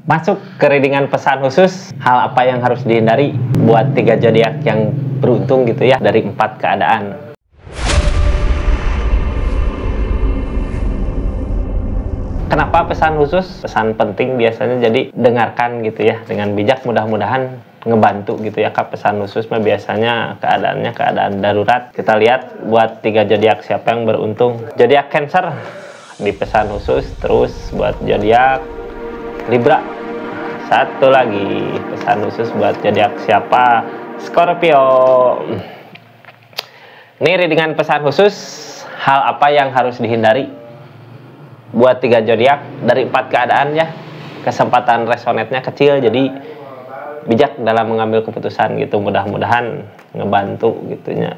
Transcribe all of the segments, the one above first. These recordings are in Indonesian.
Masuk ke readingan pesan khusus, hal apa yang harus dihindari buat 3 zodiak yang beruntung gitu ya dari 4 keadaan. Kenapa pesan khusus? Pesan penting biasanya, jadi dengarkan gitu ya dengan bijak, mudah-mudahan ngebantu gitu ya Kak. Pesan khusus mah biasanya keadaannya keadaan darurat. Kita lihat buat 3 zodiak siapa yang beruntung. Zodiak Cancer di pesan khusus, terus buat zodiak Libra. Satu lagi pesan khusus buat zodiak siapa? Scorpio. Ini readingan pesan khusus, hal apa yang harus dihindari buat 3 zodiak dari 4 keadaan ya. Kesempatan resonetnya kecil, jadi bijak dalam mengambil keputusan gitu. Mudah-mudahan ngebantu gitunya.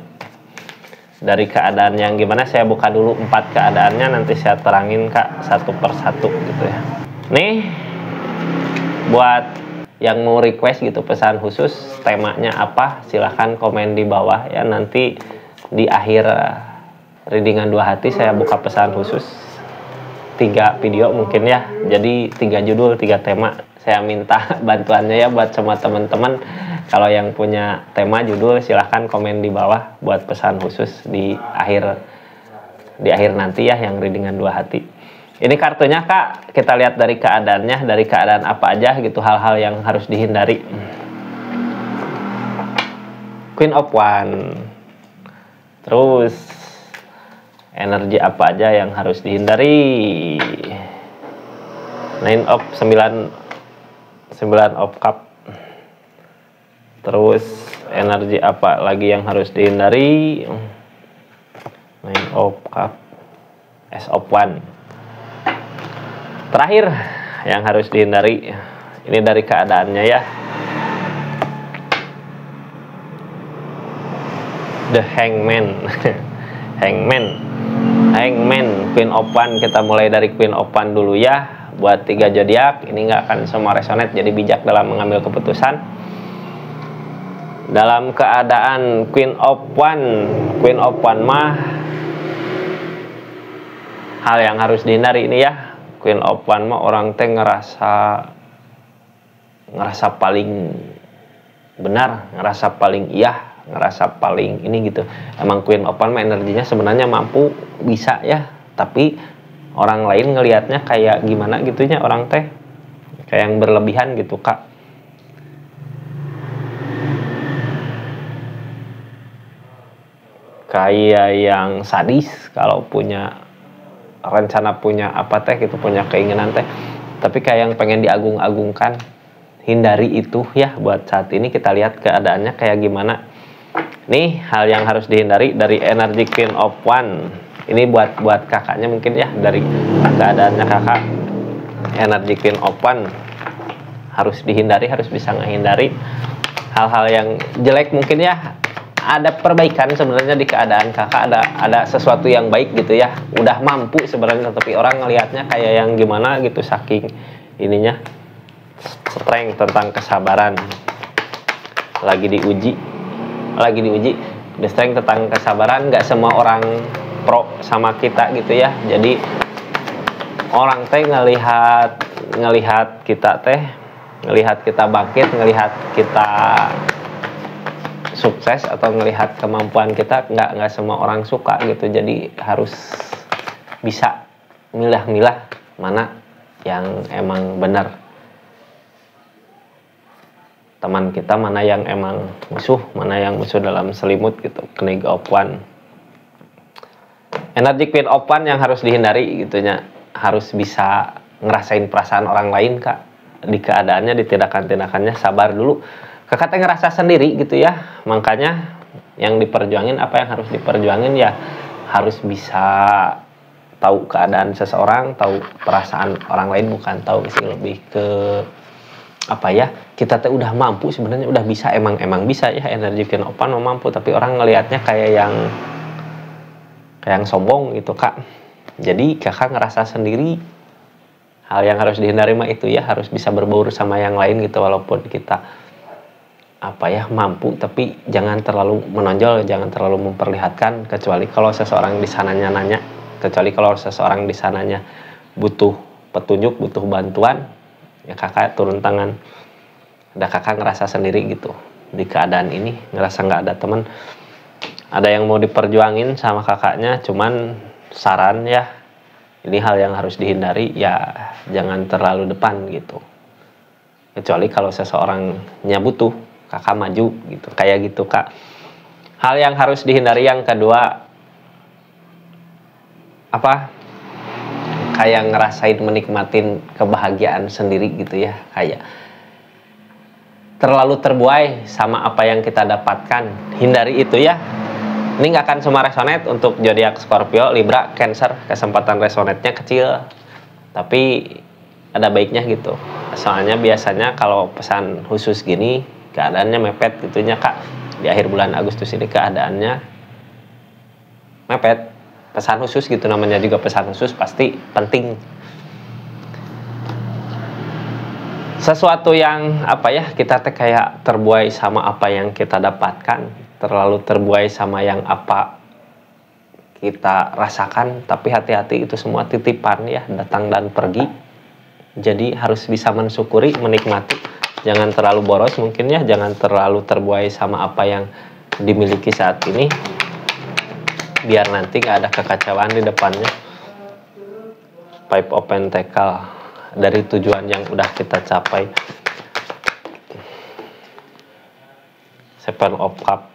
Dari keadaan yang gimana saya buka dulu 4 keadaannya, nanti saya terangin Kak satu persatu gitu ya. Nih buat yang mau request gitu pesan khusus, temanya apa, silahkan komen di bawah ya. Nanti di akhir readingan 2 hati saya buka pesan khusus 3 video mungkin ya, jadi 3 judul 3 tema. Saya minta bantuannya ya buat semua teman-teman. Kalau yang punya tema judul silahkan komen di bawah buat pesan khusus di akhir nanti ya, yang readingan 2 hati. Ini kartunya Kak, kita lihat dari keadaannya, dari keadaan apa aja gitu, hal-hal yang harus dihindari. Queen of Wands. Terus energi apa aja yang harus dihindari. 9 of Cup. Terus energi apa lagi yang harus dihindari. 9 of Cup. Ace of Wands. Terakhir yang harus dihindari, ini dari keadaannya ya. The Hangman. Hangman, Queen of Wands. Kita mulai dari Queen of Wands dulu ya. Buat 3 zodiak, ini nggak akan semua resonate, jadi bijak dalam mengambil keputusan. Dalam keadaan Queen of Wands mah hal yang harus dihindari ini ya. Queen of Wands mah orang teh ngerasa paling benar, ngerasa paling iya, ngerasa paling ini gitu. Emang Queen of Wands mah energinya sebenarnya mampu, bisa ya, tapi orang lain ngelihatnya kayak gimana gitunya, orang teh kayak yang berlebihan gitu Kak. Kayak yang sadis kalau punya rencana, punya apa teh gitu, punya keinginan teh, tapi kayak yang pengen diagung-agungkan. Hindari itu ya. Buat saat ini kita lihat keadaannya kayak gimana. Nih hal yang harus dihindari dari energi Queen of Wands. Ini buat kakaknya mungkin ya, dari keadaannya kakak. Energi Queen of Wands harus dihindari, harus bisa menghindari hal-hal yang jelek mungkin ya. Ada perbaikan sebenarnya di keadaan kakak, ada sesuatu yang baik gitu ya. Udah mampu sebenarnya, tapi orang ngelihatnya kayak yang gimana gitu, saking ininya. Strength tentang kesabaran lagi diuji. The strength tentang kesabaran, nggak semua orang pro sama kita gitu ya. Jadi orang teh ngelihat kita bangkit, ngelihat kita sukses atau ngelihat kemampuan kita, nggak semua orang suka gitu. Jadi harus bisa milah-milah mana yang emang benar teman kita, mana yang emang musuh, mana yang musuh dalam selimut gitu. Queen of Wands. Energi Queen of Wands yang harus dihindari gitunya, harus bisa ngerasain perasaan orang lain Kak. Di keadaannya, di tindakan-tindakannya sabar dulu. Kakak teh ngerasa sendiri gitu ya, makanya yang diperjuangin, apa yang harus diperjuangin ya, harus bisa tahu keadaan seseorang, tahu perasaan orang lain, bukan tahu sih, lebih ke apa ya, kita teh udah mampu sebenarnya, udah bisa, emang bisa ya. Energi Queen of Wands mampu, tapi orang ngelihatnya kayak yang sombong gitu Kak. Jadi kakak ngerasa sendiri. Hal yang harus dihindari mah itu ya, harus bisa berbaur sama yang lain gitu, walaupun kita apa ya mampu, tapi jangan terlalu menonjol, jangan terlalu memperlihatkan, kecuali kalau seseorang di sananya nanya, kecuali kalau seseorang di sananya butuh petunjuk, butuh bantuan, ya kakak turun tangan. Ada kakak ngerasa sendiri gitu di keadaan ini, ngerasa nggak ada teman, ada yang mau diperjuangin sama kakaknya, cuman saran ya, ini hal yang harus dihindari ya, jangan terlalu depan gitu, kecuali kalau seseorangnya butuh kakak maju gitu, kayak gitu kak. Hal yang harus dihindari yang kedua apa, kayak ngerasain menikmatin kebahagiaan sendiri gitu ya, kayak terlalu terbuai sama apa yang kita dapatkan, hindari itu ya. Ini nggak akan semua resonate untuk zodiak Scorpio, Libra, Cancer, kesempatan resonate-nya kecil, tapi ada baiknya gitu. Soalnya biasanya kalau pesan khusus gini keadaannya mepet gitunya kak, di akhir bulan Agustus ini keadaannya mepet. Pesan khusus gitu, namanya juga pesan khusus pasti penting. Sesuatu yang apa ya, kita kayak terbuai sama apa yang kita dapatkan, terlalu terbuai sama yang apa kita rasakan, tapi hati-hati itu semua titipan ya, datang dan pergi. Jadi harus bisa mensyukuri, menikmati, jangan terlalu boros mungkin ya, jangan terlalu terbuai sama apa yang dimiliki saat ini, biar nanti gak ada kekacauan di depannya. Five of Pentacle, dari tujuan yang udah kita capai. Seven of Cup,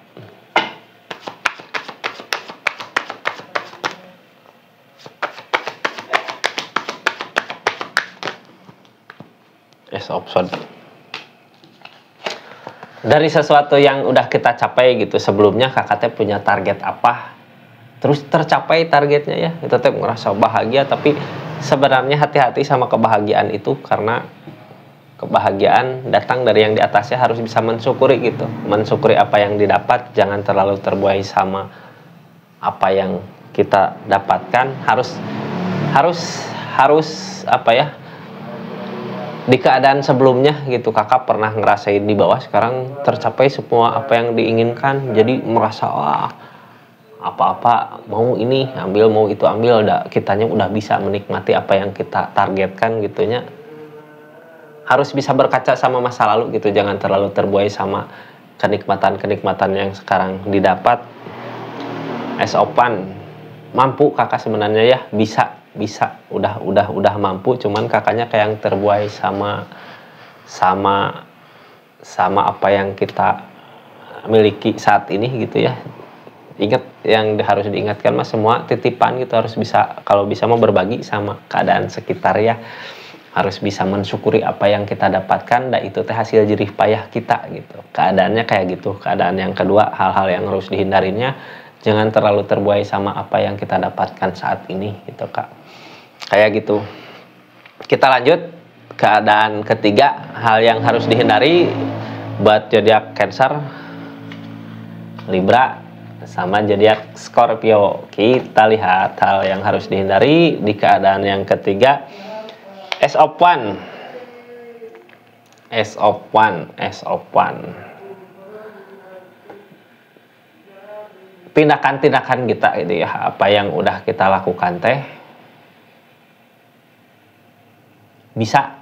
Ace of Swords. Dari sesuatu yang udah kita capai gitu, sebelumnya kakak punya target apa, terus tercapai targetnya ya, itu teh ngerasa bahagia. Tapi sebenarnya hati-hati sama kebahagiaan itu, karena kebahagiaan datang dari yang di atasnya, harus bisa mensyukuri gitu, mensyukuri apa yang didapat, jangan terlalu terbuai sama apa yang kita dapatkan. Harus apa ya, di keadaan sebelumnya gitu kakak pernah ngerasain di bawah, sekarang tercapai semua apa yang diinginkan, jadi merasa wah, apa-apa mau ini ambil, mau itu ambil, kitanya udah bisa menikmati apa yang kita targetkan gitunya. Harus bisa berkaca sama masa lalu gitu, jangan terlalu terbuai sama kenikmatan-kenikmatan yang sekarang didapat. Ace of Wands, mampu kakak sebenarnya ya, bisa udah mampu, cuman kakaknya kayak yang terbuai sama apa yang kita miliki saat ini gitu ya. Ingat, yang harus diingatkan mas, semua titipan gitu, harus bisa, kalau bisa mau berbagi sama keadaan sekitar ya, harus bisa mensyukuri apa yang kita dapatkan, dan itu teh hasil jerih payah kita gitu. Keadaannya kayak gitu. Keadaan yang kedua, hal-hal yang harus dihindarinya, jangan terlalu terbuai sama apa yang kita dapatkan saat ini gitu kak, kayak gitu. Kita lanjut keadaan ketiga, hal yang harus dihindari buat zodiak Cancer, Libra, sama zodiak Scorpio. Kita lihat hal yang harus dihindari di keadaan yang ketiga. Ace of Wands, Ace of Wands, Ace of Wands. Tindakan-tindakan kita itu ya, apa yang udah kita lakukan teh bisa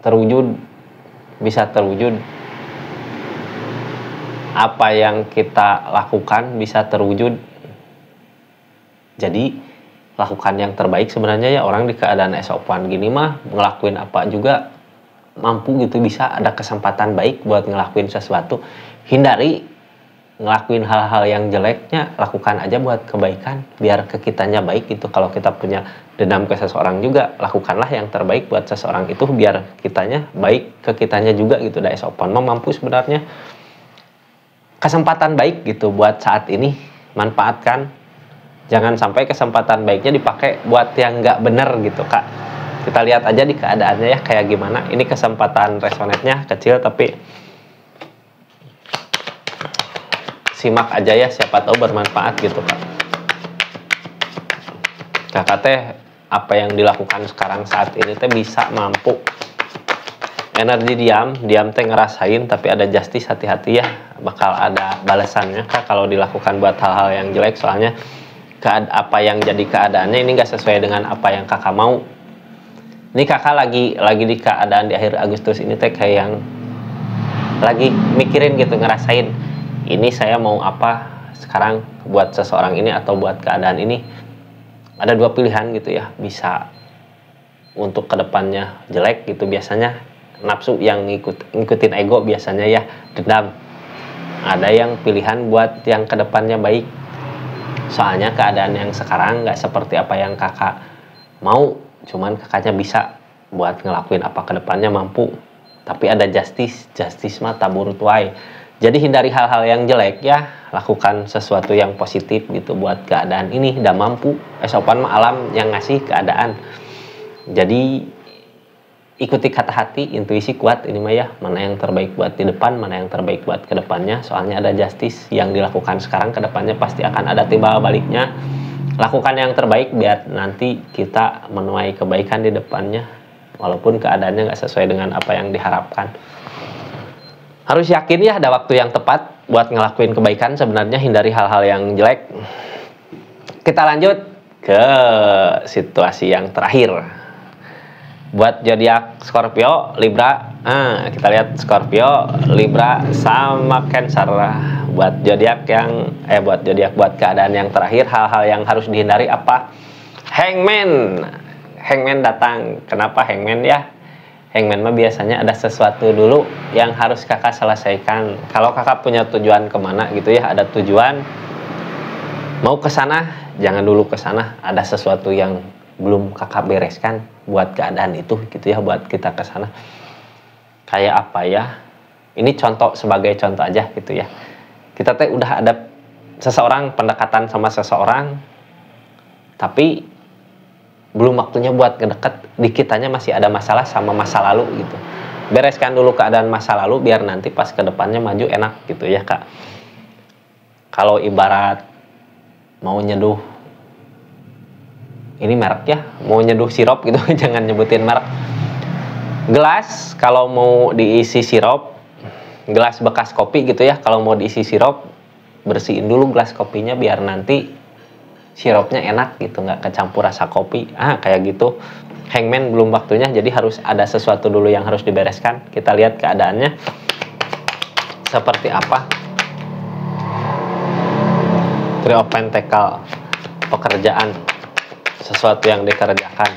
terwujud. Apa yang kita lakukan bisa terwujud. Jadi lakukan yang terbaik sebenarnya ya. Orang di keadaan Ace of Wands gini mah ngelakuin apa juga mampu gitu, bisa ada kesempatan baik buat ngelakuin sesuatu. Hindari ngelakuin hal-hal yang jeleknya, lakukan aja buat kebaikan, biar ke kitanya baik gitu. Kalau kita punya dendam ke seseorang juga, lakukanlah yang terbaik buat seseorang itu, biar kitanya baik ke kitanya juga gitu. Ace of Wands mampu sebenarnya, kesempatan baik gitu buat saat ini, manfaatkan. Jangan sampai kesempatan baiknya dipakai buat yang nggak bener gitu kak. Kita lihat aja di keadaannya ya kayak gimana. Ini kesempatan resonate-nya kecil, tapi simak aja ya, siapa tahu bermanfaat gitu kak. Kakak teh apa yang dilakukan sekarang saat ini teh bisa mampu. Energi diam teh ngerasain, tapi ada justice, hati-hati ya, bakal ada balasannya kak kalau dilakukan buat hal-hal yang jelek. Soalnya apa yang jadi keadaannya ini gak sesuai dengan apa yang kakak mau. Ini kakak lagi di keadaan di akhir Agustus ini teh kayak yang lagi mikirin gitu, ngerasain ini saya mau apa sekarang buat seseorang ini atau buat keadaan ini. Ada dua pilihan gitu ya, bisa untuk kedepannya jelek gitu biasanya, nafsu yang ngikutin ego biasanya ya, dendam. Ada yang pilihan buat yang kedepannya baik, soalnya keadaan yang sekarang nggak seperti apa yang kakak mau, cuman kakaknya bisa buat ngelakuin apa kedepannya mampu. Tapi ada justice mah tabur tuai. Jadi hindari hal-hal yang jelek ya, lakukan sesuatu yang positif gitu buat keadaan ini. Udah mampu, esopan mah alam yang ngasih keadaan. Jadi ikuti kata hati, intuisi kuat ini mah ya, mana yang terbaik buat di depan, mana yang terbaik buat kedepannya. Soalnya ada justice yang dilakukan sekarang, kedepannya pasti akan ada timbal baliknya. Lakukan yang terbaik biar nanti kita menuai kebaikan di depannya, walaupun keadaannya nggak sesuai dengan apa yang diharapkan. Harus yakin ya ada waktu yang tepat buat ngelakuin kebaikan. Sebenarnya hindari hal-hal yang jelek. Kita lanjut ke situasi yang terakhir. Buat zodiak Scorpio, Libra. Kita lihat Scorpio, Libra sama Cancer. Buat zodiak buat keadaan yang terakhir, hal-hal yang harus dihindari apa? Hangman datang. Kenapa Hangman ya? Hangman mah biasanya ada sesuatu dulu yang harus kakak selesaikan. Kalau kakak punya tujuan kemana gitu ya, ada tujuan mau ke sana, jangan dulu ke sana. Ada sesuatu yang belum kakak bereskan buat keadaan itu gitu ya, buat kita ke sana. Kayak apa ya? Ini sebagai contoh aja gitu ya. Kita teh udah ada seseorang pendekatan sama seseorang, tapi belum waktunya buat ngedeket, di kitanya masih ada masalah sama masa lalu gitu. Bereskan dulu keadaan masa lalu biar nanti pas ke depannya maju enak gitu ya kak. Kalau ibarat mau nyeduh, ini merek ya, mau nyeduh sirup gitu jangan nyebutin merek. Gelas kalau mau diisi sirup, gelas bekas kopi gitu ya, kalau mau diisi sirup bersihin dulu gelas kopinya biar nanti sirupnya enak gitu, nggak kecampur rasa kopi. Kayak gitu. Hangman belum waktunya, jadi harus ada sesuatu dulu yang harus dibereskan. Kita lihat keadaannya seperti apa. Three of Pentacles, pekerjaan, sesuatu yang dikerjakan.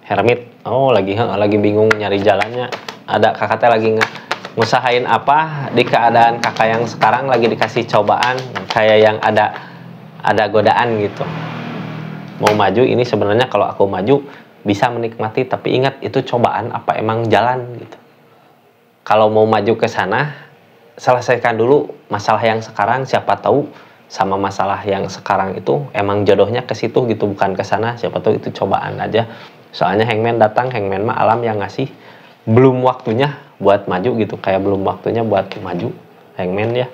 Hermit, lagi bingung nyari jalannya. Ada kakaknya lagi ngusahain apa di keadaan kakak yang sekarang, lagi dikasih cobaan, kayak yang ada godaan gitu. Mau maju ini sebenarnya kalau aku maju bisa menikmati, tapi ingat itu cobaan apa emang jalan gitu. Kalau mau maju ke sana, selesaikan dulu masalah yang sekarang, siapa tahu sama masalah yang sekarang itu emang jodohnya ke situ gitu, bukan ke sana, siapa tahu itu cobaan aja. Soalnya Hangman datang, Hangman mah alam yang ngasih, belum waktunya buat maju gitu, kayak belum waktunya buat maju Hangman ya.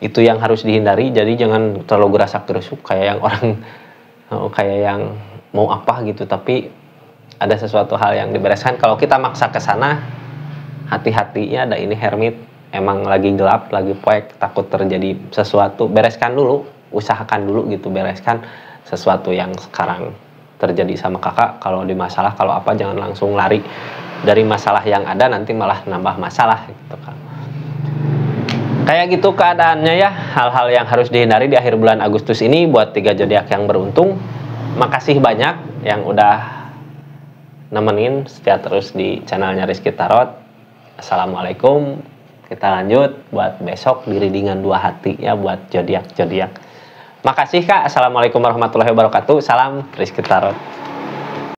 Itu yang harus dihindari. Jadi jangan terlalu gerasa gerusuk kayak yang orang kayak yang mau apa gitu, tapi ada sesuatu hal yang dibereskan. Kalau kita maksa ke sana, hati-hatinya ada ini Hermit, emang lagi gelap, lagi poek, takut terjadi sesuatu. Bereskan dulu, usahakan dulu gitu, bereskan sesuatu yang sekarang terjadi sama kakak. Kalau di masalah, kalau apa, jangan langsung lari dari masalah yang ada, nanti malah nambah masalah gitu kan. Kayak gitu keadaannya ya, hal-hal yang harus dihindari di akhir bulan Agustus ini buat 3 zodiak yang beruntung. Makasih banyak yang udah nemenin setia terus di channelnya Rizky Tarot. Assalamualaikum. Kita lanjut buat besok di readingan 2 hati ya, buat zodiak. Makasih kak. Assalamualaikum warahmatullahi wabarakatuh. Salam Rizky Tarot.